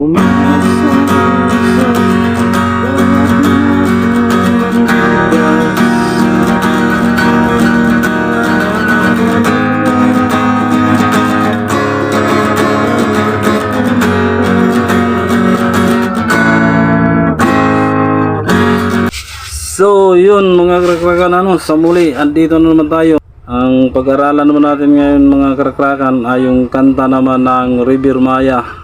So yun mga karakrakan, sa muli andito na naman tayo. Ang pag-aralan naman natin ngayon mga karakrakan ay yung kanta naman ng River Maya,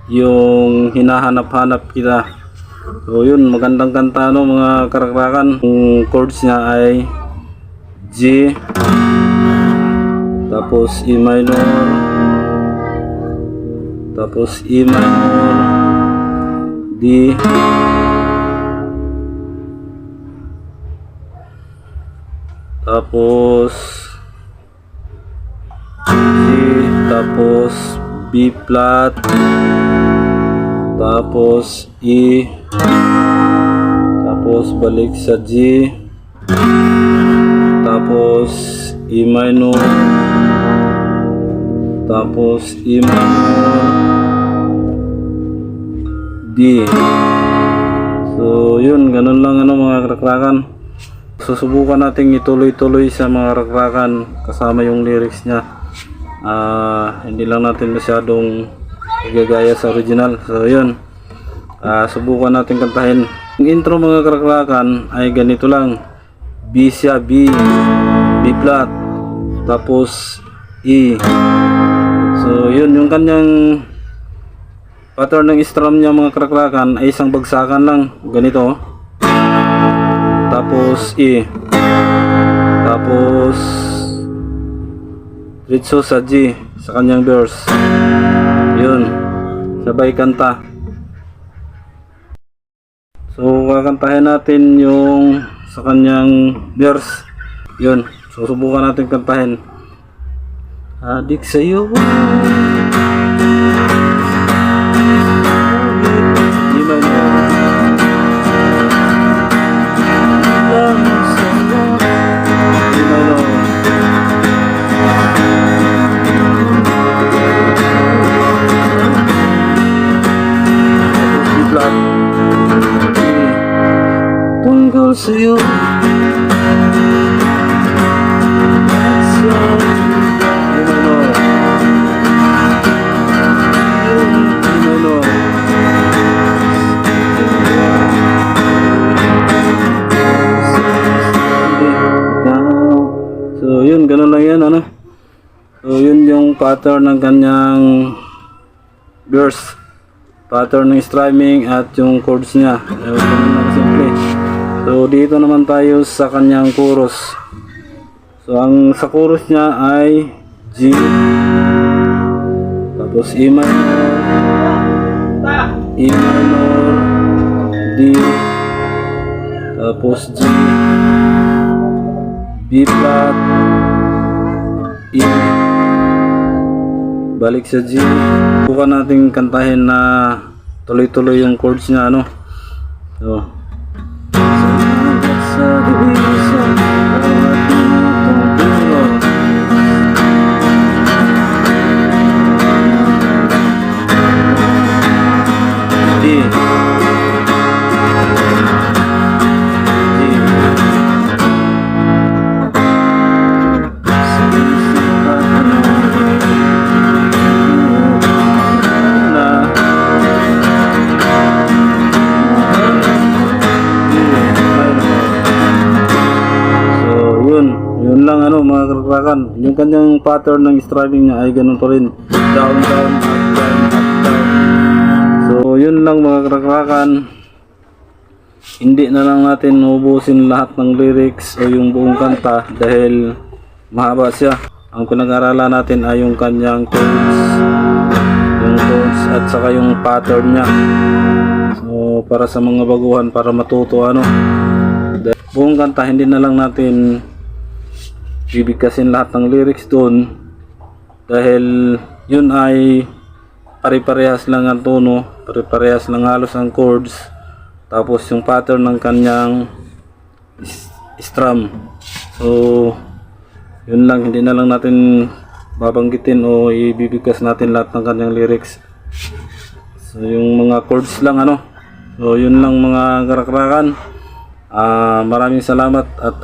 yung hinahanap-hanap kita. So yun, magandang kanta mga karakrakan. Yung chords niya ay G, tapos E minor, tapos E minor, D, tapos G, tapos B flat, tapos E, tapos balik sa G, tapos E minor, tapos E minor, D. So yun, ganun lang mga karakrakan. Susubukan natin ituloy-tuloy sa mga karakrakan kasama yung lyrics niya. Hindi lang natin masyadong gagaya sa original. So yun, subukan natin kantahin. Yung intro mga karakrakan ay ganito lang: B siya, B flat, tapos E. So yun, yung kanyang pattern ng strum niya mga karakrakan ay isang bagsakan lang, ganito, tapos E, tapos diretso sa G sa kanyang verse. Yun, sabay kanta. So kakantahin natin yung sa kanyang verse. Yun, susubukan natin kantahin. Adik sa'yo, tungkol sa'yo, so yun, ganun lang yan So yun yung pattern ng kanyang verse, pattern ng strumming at yung chords niya. Simple. So dito naman tayo sa kanyang chorus. So ang sa chorus niya ay G, tapos E minor, E minor, D, tapos G, B flat, E, balik sa G. Bukan natin kantahin na tuloy-tuloy yung chords niya So sa division, D, yun lang mga karakrakan. Yung kanyang pattern ng strumming niya ay ganun pa rin, down down, up down, up down. So yun lang mga karakrakan. Hindi na lang natin ubusin lahat ng lyrics o yung buong kanta dahil mahaba siya. Ang pinag-aralan natin ay yung kanyang chords at saka yung pattern niya. So para sa mga baguhan, para matuto dahil buong kanta hindi na lang natin bibigkasin lahat ng lyrics doon dahil yun ay pare-parehas lang ang tono, pare-parehas lang halos ang chords, tapos yung pattern ng kanyang strum. So yun lang, hindi na lang natin babanggitin o ibibigkas natin lahat ng kanyang lyrics. So yung mga chords lang ano. So yun lang mga karakrakan. Maraming salamat at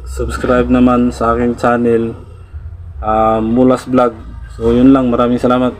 subscribe naman sa aking channel, Mulas Vlog. So yun lang, maraming salamat.